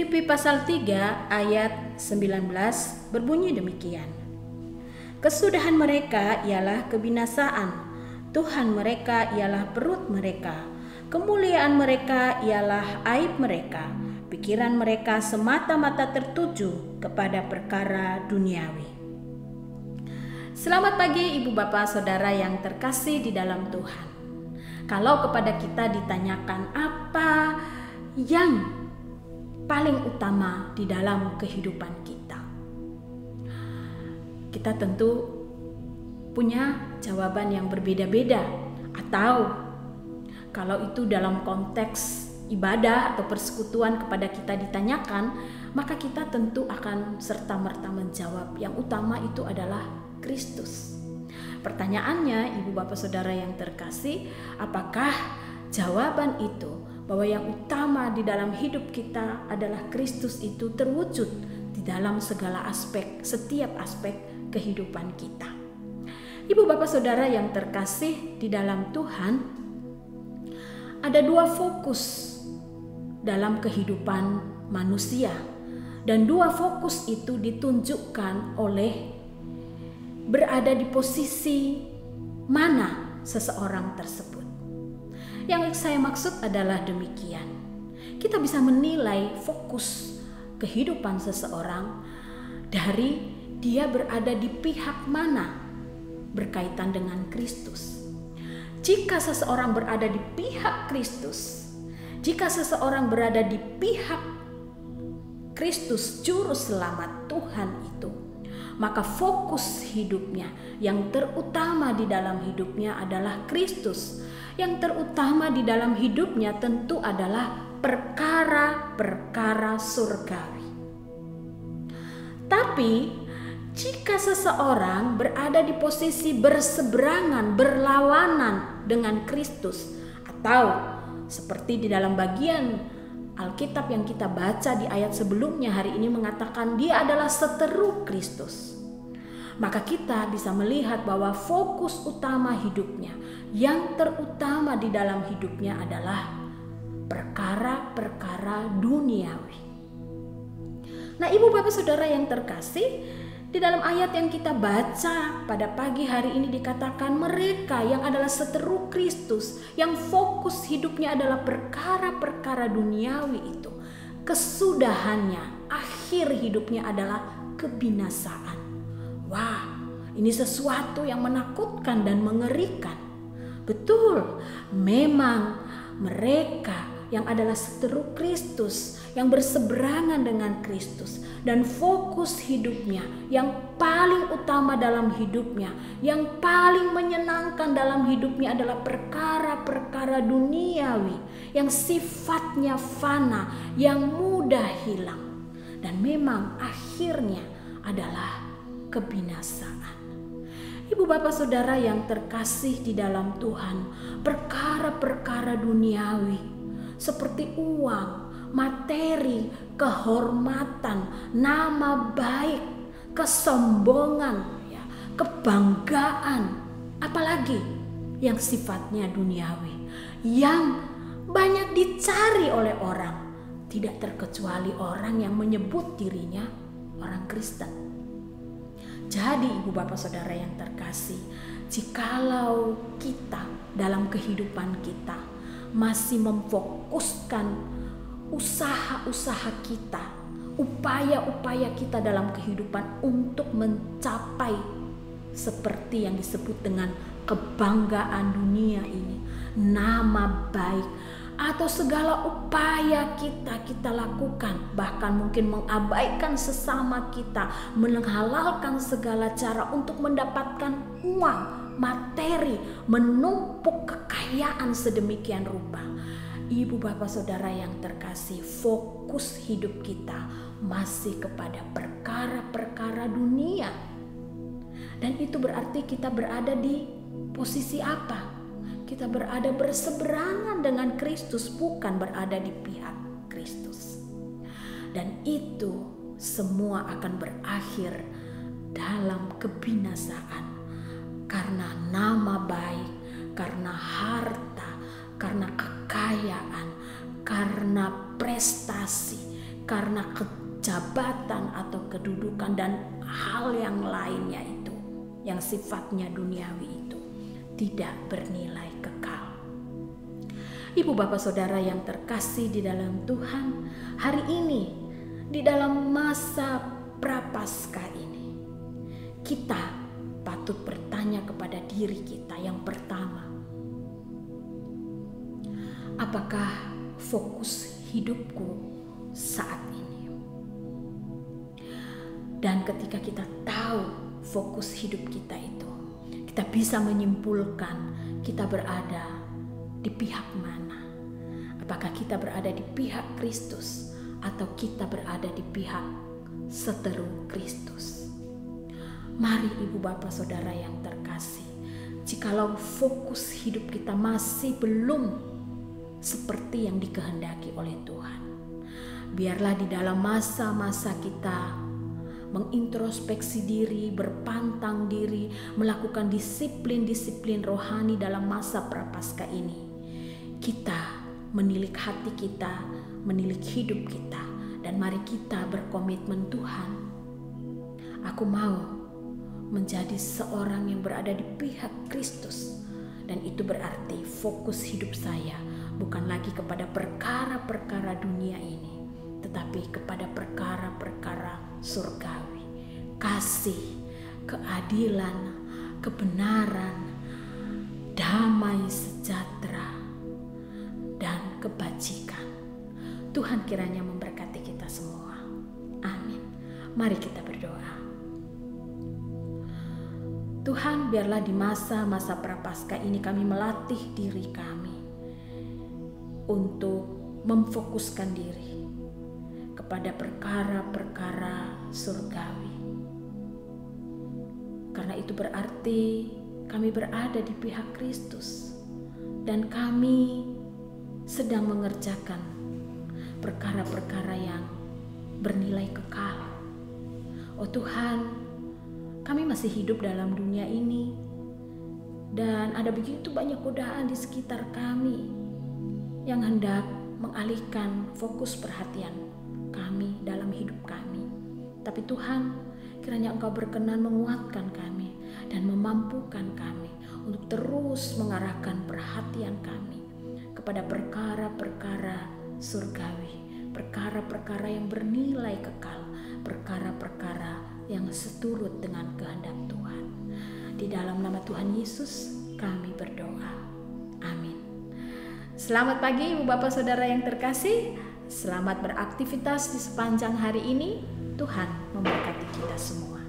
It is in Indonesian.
Filipi pasal 3 ayat 19 berbunyi demikian. Kesudahan mereka ialah kebinasaan, Tuhan mereka ialah perut mereka, kemuliaan mereka ialah aib mereka, pikiran mereka semata-mata tertuju kepada perkara duniawi. Selamat pagi Ibu Bapak Saudara yang terkasih di dalam Tuhan. Kalau kepada kita ditanyakan apa yang paling utama di dalam kehidupan kita, kita tentu punya jawaban yang berbeda-beda. Atau kalau itu dalam konteks ibadah atau persekutuan kepada kita ditanyakan, maka kita tentu akan serta-merta menjawab yang utama itu adalah Kristus. Pertanyaannya, Ibu Bapak Saudara yang terkasih, apakah jawaban itu bahwa yang utama di dalam hidup kita adalah Kristus itu terwujud di dalam segala aspek, setiap aspek kehidupan kita? Ibu Bapak Saudara yang terkasih di dalam Tuhan, ada dua fokus dalam kehidupan manusia, dan dua fokus itu ditunjukkan oleh berada di posisi mana seseorang tersebut. Yang saya maksud adalah demikian. Kita bisa menilai fokus kehidupan seseorang dari dia berada di pihak mana berkaitan dengan Kristus. Jika seseorang berada di pihak Kristus, jika seseorang berada di pihak Kristus Juru Selamat Tuhan itu, maka fokus hidupnya yang terutama di dalam hidupnya adalah Kristus. Yang terutama di dalam hidupnya tentu adalah perkara-perkara surgawi. Tapi jika seseorang berada di posisi berseberangan, berlawanan dengan Kristus, atau seperti di dalam bagian Alkitab yang kita baca di ayat sebelumnya hari ini mengatakan dia adalah seteru Kristus, maka kita bisa melihat bahwa fokus utama hidupnya, yang terutama di dalam hidupnya adalah perkara-perkara duniawi. Nah, Ibu Bapak Saudara yang terkasih, di dalam ayat yang kita baca pada pagi hari ini dikatakan mereka yang adalah seteru Kristus, yang fokus hidupnya adalah perkara-perkara duniawi itu, kesudahannya, akhir hidupnya adalah kebinasaan. Wah, ini sesuatu yang menakutkan dan mengerikan. Betul, memang mereka yang adalah seteru Kristus, yang berseberangan dengan Kristus, dan fokus hidupnya, yang paling utama dalam hidupnya, yang paling menyenangkan dalam hidupnya adalah perkara-perkara duniawi, yang sifatnya fana, yang mudah hilang, dan memang akhirnya adalah kebinasaan. Ibu Bapak Saudara yang terkasih di dalam Tuhan, perkara-perkara duniawi seperti uang, materi, kehormatan, nama baik, kesombongan, kebanggaan, apalagi yang sifatnya duniawi, yang banyak dicari oleh orang, tidak terkecuali orang yang menyebut dirinya orang Kristen. Jadi Ibu Bapak Saudara yang terkasih, jikalau kita dalam kehidupan kita masih memfokuskan usaha-usaha kita, upaya-upaya kita dalam kehidupan untuk mencapai seperti yang disebut dengan kebanggaan dunia ini, nama baik, atau segala upaya kita lakukan, bahkan mungkin mengabaikan sesama kita, menghalalkan segala cara untuk mendapatkan uang, materi, menumpuk kekayaan sedemikian rupa. Ibu Bapak Saudara yang terkasih, fokus hidup kita masih kepada perkara-perkara dunia. Dan itu berarti kita berada di posisi apa? Kita berada berseberangan dengan Kristus, bukan berada di pihak Kristus. Dan itu semua akan berakhir dalam kebinasaan. Karena nama baik, karena harta, karena kekayaan, karena prestasi, karena jabatan atau kedudukan dan hal yang lainnya itu, yang sifatnya duniawi itu tidak bernilai kekal. Ibu bapak saudara yang terkasih di dalam Tuhan, hari ini di dalam masa prapaskah ini, kita patut bertanya kepada diri kita yang pertama, apakah fokus hidupku saat ini? Dan ketika kita tahu fokus hidup kita itu, kita bisa menyimpulkan kita berada di pihak mana. Apakah kita berada di pihak Kristus atau kita berada di pihak seteru Kristus? Mari ibu bapak saudara yang terkasih, jikalau fokus hidup kita masih belum seperti yang dikehendaki oleh Tuhan, biarlah di dalam masa-masa kita mengintrospeksi diri, berpantang diri, melakukan disiplin-disiplin rohani dalam masa prapaskah ini, kita menilik hati kita, menilik hidup kita, dan mari kita berkomitmen, Tuhan, aku mau menjadi seorang yang berada di pihak Kristus. Dan itu berarti fokus hidup saya bukan lagi kepada perkara-perkara dunia ini, tetapi kepada perkara-perkara surgawi, kasih, keadilan, kebenaran, damai sejahtera, dan kebajikan. Tuhan kiranya memberkati kita semua. Amin. Mari kita berdoa. Tuhan, biarlah di masa-masa prapaskah ini kami melatih diri kami untuk memfokuskan diri kepada perkara-perkara surgawi. Karena itu berarti kami berada di pihak Kristus dan kami sedang mengerjakan perkara-perkara yang bernilai kekal. Oh Tuhan, kami masih hidup dalam dunia ini dan ada begitu banyak godaan di sekitar kami yang hendak mengalihkan fokus perhatian kami dalam hidup kami. Tapi Tuhan, kiranya Engkau berkenan menguatkan kami dan memampukan kami untuk terus mengarahkan perhatian kami kepada perkara-perkara surgawi, perkara-perkara yang bernilai kekal, perkara-perkara yang seturut dengan kehendak Tuhan. Di dalam nama Tuhan Yesus kami berdoa. Amin. Selamat pagi ibu bapak saudara yang terkasih. Selamat beraktivitas di sepanjang hari ini. Tuhan memberkati kita semua.